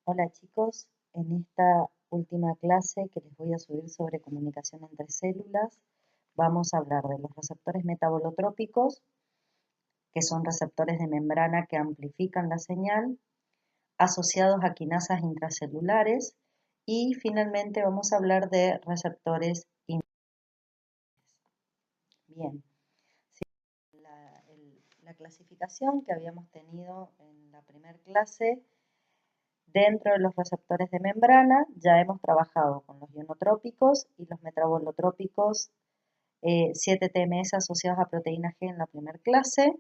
Hola chicos, en esta última clase que les voy a subir sobre comunicación entre células, vamos a hablar de los receptores metabolotrópicos, que son receptores de membrana que amplifican la señal, asociados a quinasas intracelulares, y finalmente vamos a hablar de receptores Bien, la clasificación que habíamos tenido en la primera clase. Dentro de los receptores de membrana ya hemos trabajado con los ionotrópicos y los metabolotrópicos 7-TMS asociados a proteína G en la primera clase,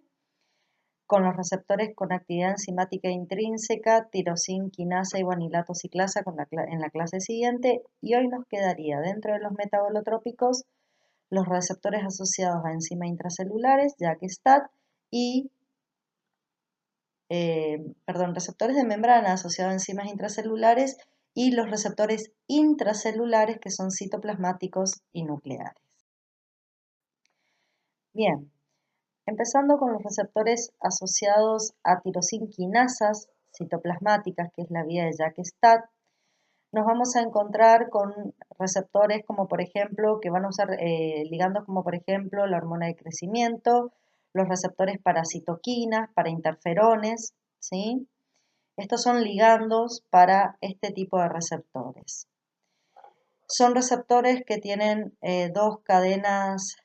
con los receptores con actividad enzimática intrínseca, tirosin, quinasa y guanilato ciclasa en la clase siguiente, y hoy nos quedaría dentro de los metabolotrópicos los receptores asociados a enzimas intracelulares, JAK-STAT, y receptores de membrana asociados a enzimas intracelulares y los receptores intracelulares que son citoplasmáticos y nucleares. Bien, empezando con los receptores asociados a tirosinquinasas citoplasmáticas, que es la vía de JAK-STAT, nos vamos a encontrar con receptores como por ejemplo, que van a usar ligandos como por ejemplo la hormona de crecimiento, los receptores para citoquinas, para interferones, ¿sí? Estos son ligandos para este tipo de receptores. Son receptores que tienen eh, dos cadenas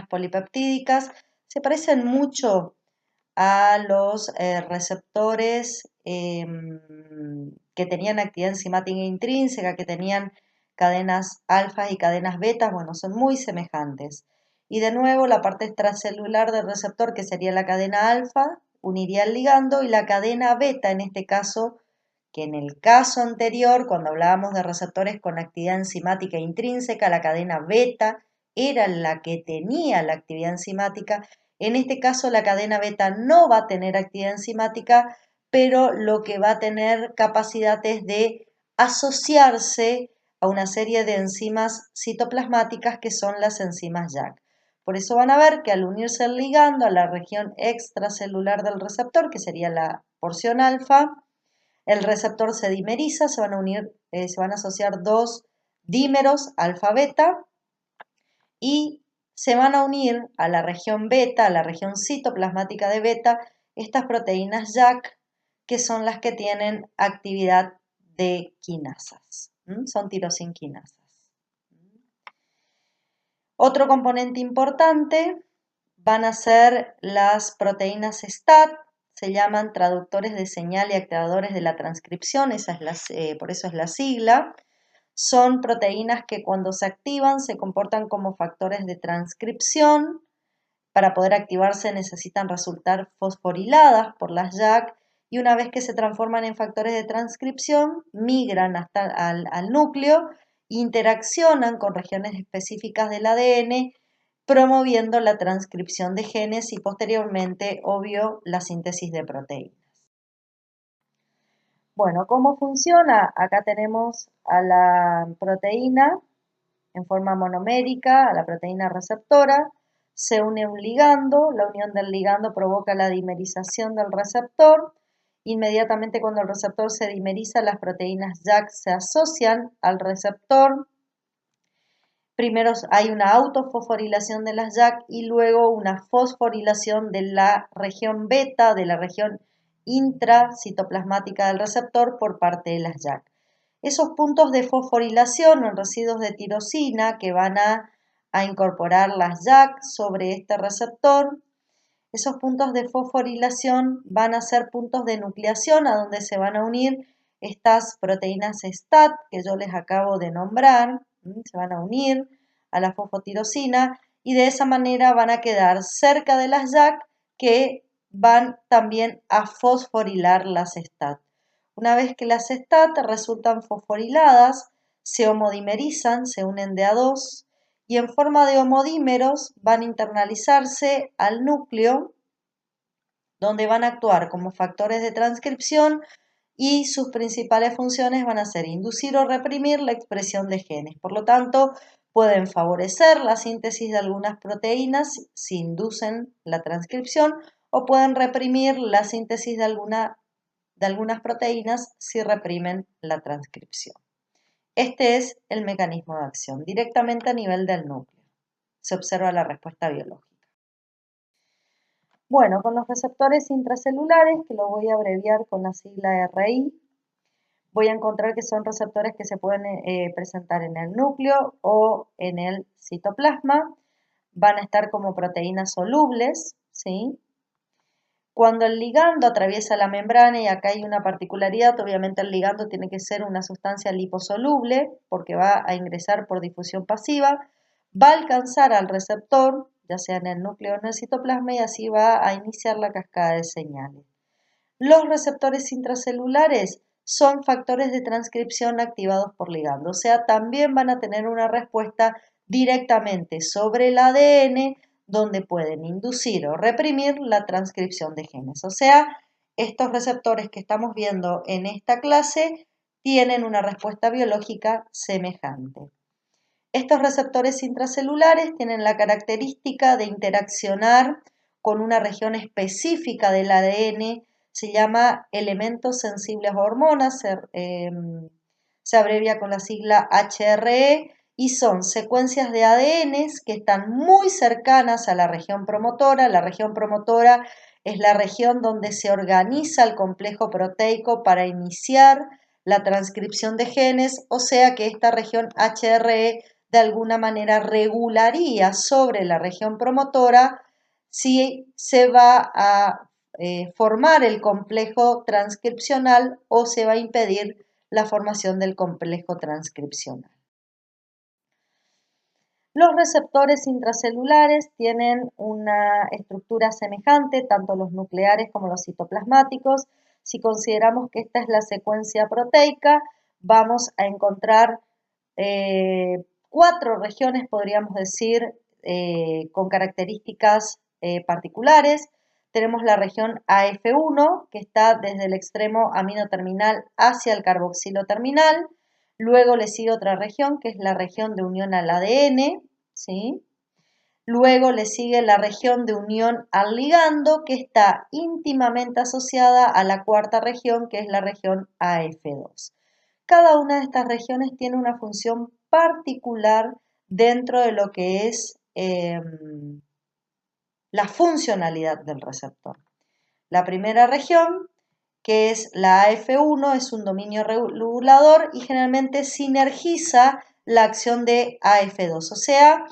polipeptídicas. Se parecen mucho a los receptores que tenían actividad enzimática intrínseca, que tenían cadenas alfa y cadenas betas, bueno, son muy semejantes. Y de nuevo, la parte extracelular del receptor, que sería la cadena alfa, uniría el ligando, y la cadena beta, en este caso, que en el caso anterior, cuando hablábamos de receptores con actividad enzimática intrínseca, la cadena beta era la que tenía la actividad enzimática. En este caso, la cadena beta no va a tener actividad enzimática, pero lo que va a tener capacidad es de asociarse a una serie de enzimas citoplasmáticas que son las enzimas JAK. Por eso van a ver que al unirse el ligando a la región extracelular del receptor, que sería la porción alfa, el receptor se dimeriza, se van a unir, se van a asociar dos dímeros alfa-beta y se van a unir a la región beta, a la región citoplasmática de beta, estas proteínas JAK, que son las que tienen actividad de quinasas, son tirosinquinasas. Otro componente importante van a ser las proteínas STAT, se llaman traductores de señal y activadores de la transcripción, por eso es la sigla. Son proteínas que cuando se activan se comportan como factores de transcripción. Para poder activarse necesitan resultar fosforiladas por las JAK, y una vez que se transforman en factores de transcripción, migran hasta al núcleo, interaccionan con regiones específicas del ADN, promoviendo la transcripción de genes y posteriormente, obvio, la síntesis de proteínas. Bueno, ¿cómo funciona? Acá tenemos a la proteína en forma monomérica, a la proteína receptora, se une un ligando, la unión del ligando provoca la dimerización del receptor. Inmediatamente cuando el receptor se dimeriza, las proteínas JAK se asocian al receptor. Primero hay una autofosforilación de las JAK y luego una fosforilación de la región beta, de la región intracitoplasmática del receptor por parte de las JAK. Esos puntos de fosforilación en residuos de tirosina que van a incorporar las JAK sobre este receptor, esos puntos de fosforilación van a ser puntos de nucleación a donde se van a unir estas proteínas STAT que yo les acabo de nombrar, se van a unir a la fosfotirosina y de esa manera van a quedar cerca de las JAK que van también a fosforilar las STAT. Una vez que las STAT resultan fosforiladas, se homodimerizan, se unen de a dos y en forma de homodímeros van a internalizarse al núcleo, donde van a actuar como factores de transcripción y sus principales funciones van a ser inducir o reprimir la expresión de genes. Por lo tanto, pueden favorecer la síntesis de algunas proteínas si inducen la transcripción o pueden reprimir la síntesis de algunas proteínas si reprimen la transcripción. Este es el mecanismo de acción, directamente a nivel del núcleo. Se observa la respuesta biológica. Bueno, con los receptores intracelulares, que lo voy a abreviar con la sigla RI, voy a encontrar que son receptores que se pueden presentar en el núcleo o en el citoplasma. Van a estar como proteínas solubles, ¿sí? Cuando el ligando atraviesa la membrana, y acá hay una particularidad, obviamente el ligando tiene que ser una sustancia liposoluble porque va a ingresar por difusión pasiva, va a alcanzar al receptor, ya sea en el núcleo o en el citoplasma, y así va a iniciar la cascada de señales. Los receptores intracelulares son factores de transcripción activados por ligando, o sea, también van a tener una respuesta directamente sobre el ADN, donde pueden inducir o reprimir la transcripción de genes. O sea, estos receptores que estamos viendo en esta clase tienen una respuesta biológica semejante. Estos receptores intracelulares tienen la característica de interaccionar con una región específica del ADN, se llama elementos sensibles a hormonas, se abrevia con la sigla HRE, y son secuencias de ADNs que están muy cercanas a la región promotora. La región promotora es la región donde se organiza el complejo proteico para iniciar la transcripción de genes, o sea que esta región HRE de alguna manera regularía sobre la región promotora si se va a formar el complejo transcripcional o se va a impedir la formación del complejo transcripcional. Los receptores intracelulares tienen una estructura semejante, tanto los nucleares como los citoplasmáticos. Si consideramos que esta es la secuencia proteica, vamos a encontrar 4 regiones, podríamos decir, con características particulares. Tenemos la región AF1, que está desde el extremo amino terminal hacia el carboxilo terminal. Luego le sigue otra región, que es la región de unión al ADN, ¿sí? Luego le sigue la región de unión al ligando, que está íntimamente asociada a la cuarta región, que es la región AF2. Cada una de estas regiones tiene una función particular dentro de lo que es la funcionalidad del receptor. La primera región, que es la AF1, es un dominio regulador y generalmente sinergiza la acción de AF2, o sea,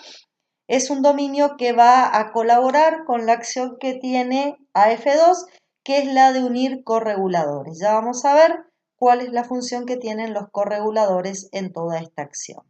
es un dominio que va a colaborar con la acción que tiene AF2, que es la de unir correguladores. Ya vamos a ver cuál es la función que tienen los correguladores en toda esta acción.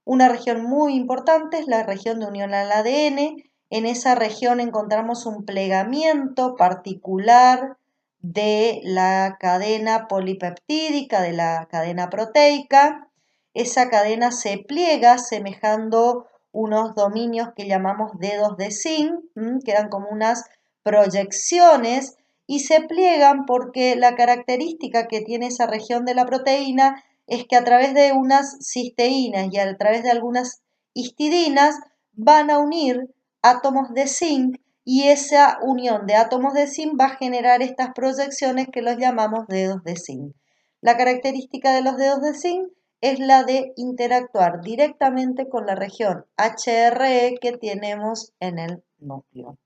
Una región muy importante es la región de unión al ADN. En esa región encontramos un plegamiento particular de la cadena polipeptídica, de la cadena proteica. Esa cadena se pliega semejando unos dominios que llamamos dedos de zinc, que eran como unas proyecciones, y se pliegan porque la característica que tiene esa región de la proteína es que a través de unas cisteínas y a través de algunas histidinas van a unir átomos de zinc, y esa unión de átomos de zinc va a generar estas proyecciones que los llamamos dedos de zinc. La característica de los dedos de zinc es la de interactuar directamente con la región HRE que tenemos en el núcleo.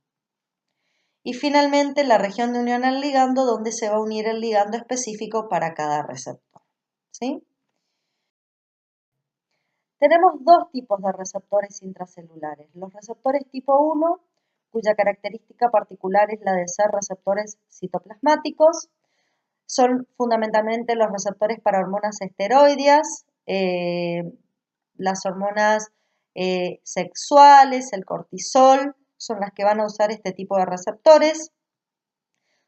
Y finalmente la región de unión al ligando, donde se va a unir el ligando específico para cada receptor, ¿sí? Tenemos dos tipos de receptores intracelulares. Los receptores tipo 1, cuya característica particular es la de ser receptores citoplasmáticos, son fundamentalmente los receptores para hormonas esteroideas, las hormonas sexuales, el cortisol, son las que van a usar este tipo de receptores.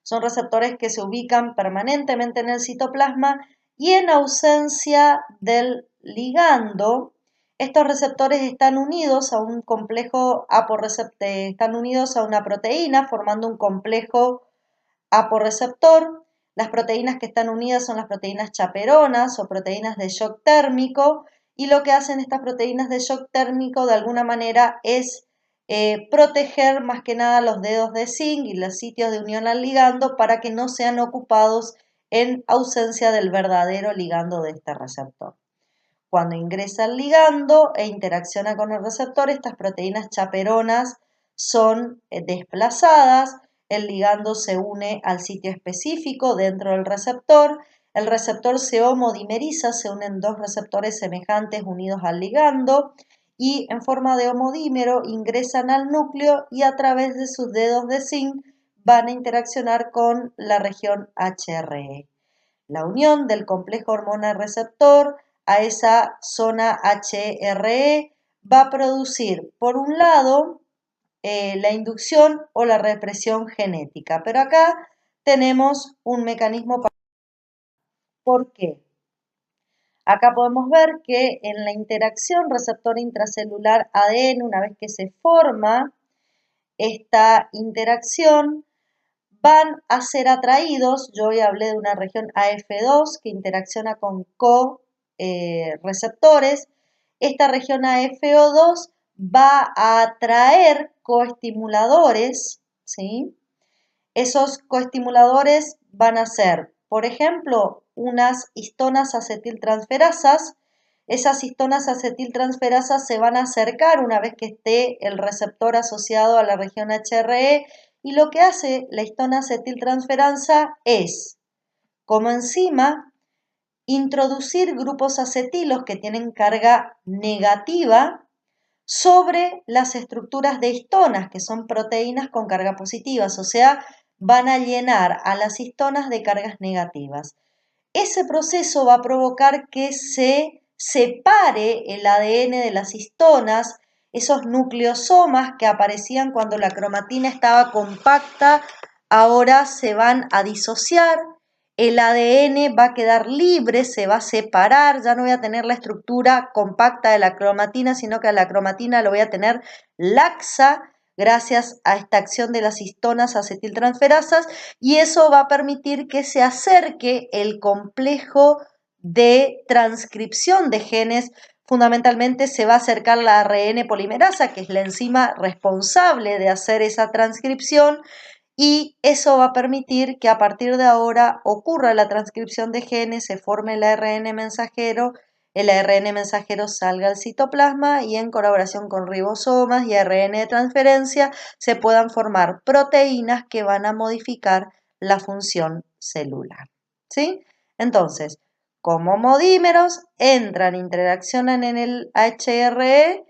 Son receptores que se ubican permanentemente en el citoplasma y en ausencia del ligando, estos receptores están unidos a un complejo están unidos a una proteína formando un complejo aporreceptor. Las proteínas que están unidas son las proteínas chaperonas o proteínas de shock térmico, y lo que hacen estas proteínas de shock térmico de alguna manera es proteger más que nada los dedos de zinc y los sitios de unión al ligando para que no sean ocupados en ausencia del verdadero ligando de este receptor. Cuando ingresa el ligando e interacciona con el receptor, estas proteínas chaperonas son desplazadas, el ligando se une al sitio específico dentro del receptor, el receptor se homodimeriza, se unen dos receptores semejantes unidos al ligando y en forma de homodímero ingresan al núcleo y a través de sus dedos de zinc van a interaccionar con la región HRE. La unión del complejo hormona-receptor a esa zona HRE va a producir, por un lado, la inducción o la represión genética. Pero acá tenemos un mecanismo para... ¿Por qué? Acá podemos ver que en la interacción receptor intracelular ADN, una vez que se forma esta interacción, van a ser atraídos, yo hoy hablé de una región AF2 que interacciona con co-receptores, esta región AFO2 va a atraer coestimuladores, ¿sí? Esos coestimuladores van a ser, por ejemplo, unas histonas acetiltransferasas. Esas histonas acetiltransferasas se van a acercar una vez que esté el receptor asociado a la región HRE y lo que hace la histona acetiltransferasa es, como enzima, introducir grupos acetilos que tienen carga negativa sobre las estructuras de histonas, que son proteínas con carga positivas, o sea, van a llenar a las histonas de cargas negativas. Ese proceso va a provocar que se separe el ADN de las histonas, esos nucleosomas que aparecían cuando la cromatina estaba compacta, ahora se van a disociar, el ADN va a quedar libre, se va a separar, ya no voy a tener la estructura compacta de la cromatina, sino que a la cromatina lo voy a tener laxa, gracias a esta acción de las histonas acetiltransferasas, y eso va a permitir que se acerque el complejo de transcripción de genes. Fundamentalmente se va a acercar la ARN polimerasa, que es la enzima responsable de hacer esa transcripción, y eso va a permitir que a partir de ahora ocurra la transcripción de genes, se forme el ARN mensajero salga al citoplasma y en colaboración con ribosomas y ARN de transferencia se puedan formar proteínas que van a modificar la función celular. ¿Sí? Entonces, como homodímeros, entran, interaccionan en el HRE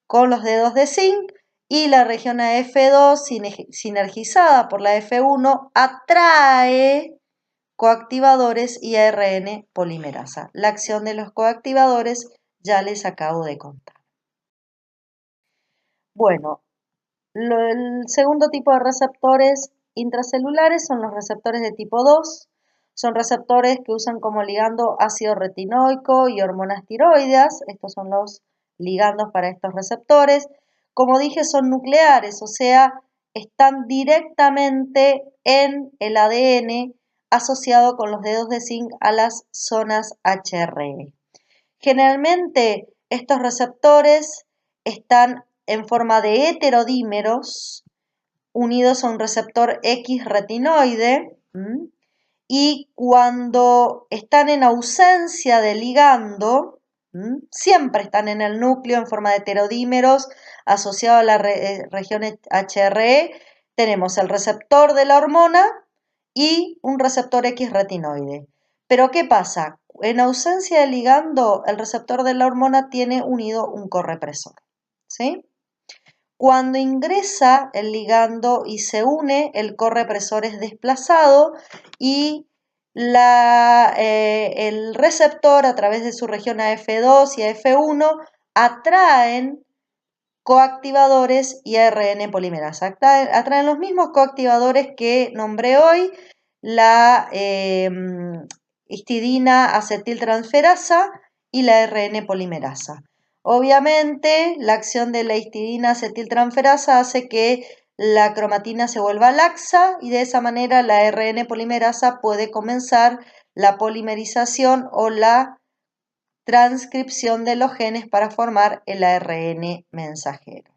con los dedos de zinc y la región AF2 sinergizada por la F1 atrae coactivadores y ARN polimerasa. La acción de los coactivadores ya les acabo de contar. Bueno, el segundo tipo de receptores intracelulares son los receptores de tipo 2. Son receptores que usan como ligando ácido retinoico y hormonas tiroideas. Estos son los ligandos para estos receptores. Como dije, son nucleares, o sea, están directamente en el ADN asociado con los dedos de zinc a las zonas HRE. Generalmente estos receptores están en forma de heterodímeros unidos a un receptor X retinoide y cuando están en ausencia de ligando, siempre están en el núcleo en forma de heterodímeros asociados a la región HRE, tenemos el receptor de la hormona y un receptor X retinoide. Pero ¿qué pasa? En ausencia de ligando, el receptor de la hormona tiene unido un correpresor, ¿sí? Cuando ingresa el ligando y se une, el correpresor es desplazado y el receptor a través de su región AF2 y AF1 atraen coactivadores y ARN polimerasa. Atraen los mismos coactivadores que nombré hoy, la histidina acetiltransferasa y la ARN polimerasa. Obviamente, la acción de la histidina acetiltransferasa hace que la cromatina se vuelva laxa y de esa manera la ARN polimerasa puede comenzar la polimerización o la transcripción de los genes para formar el ARN mensajero.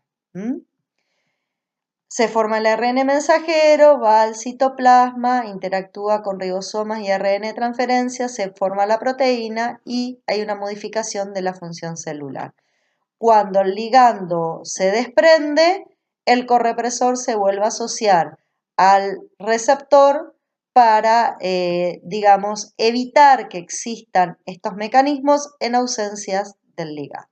Se forma el ARN mensajero, va al citoplasma, interactúa con ribosomas y ARN de transferencia, se forma la proteína y hay una modificación de la función celular. Cuando el ligando se desprende, el correpresor se vuelve a asociar al receptor para, digamos, evitar que existan estos mecanismos en ausencias del ligando.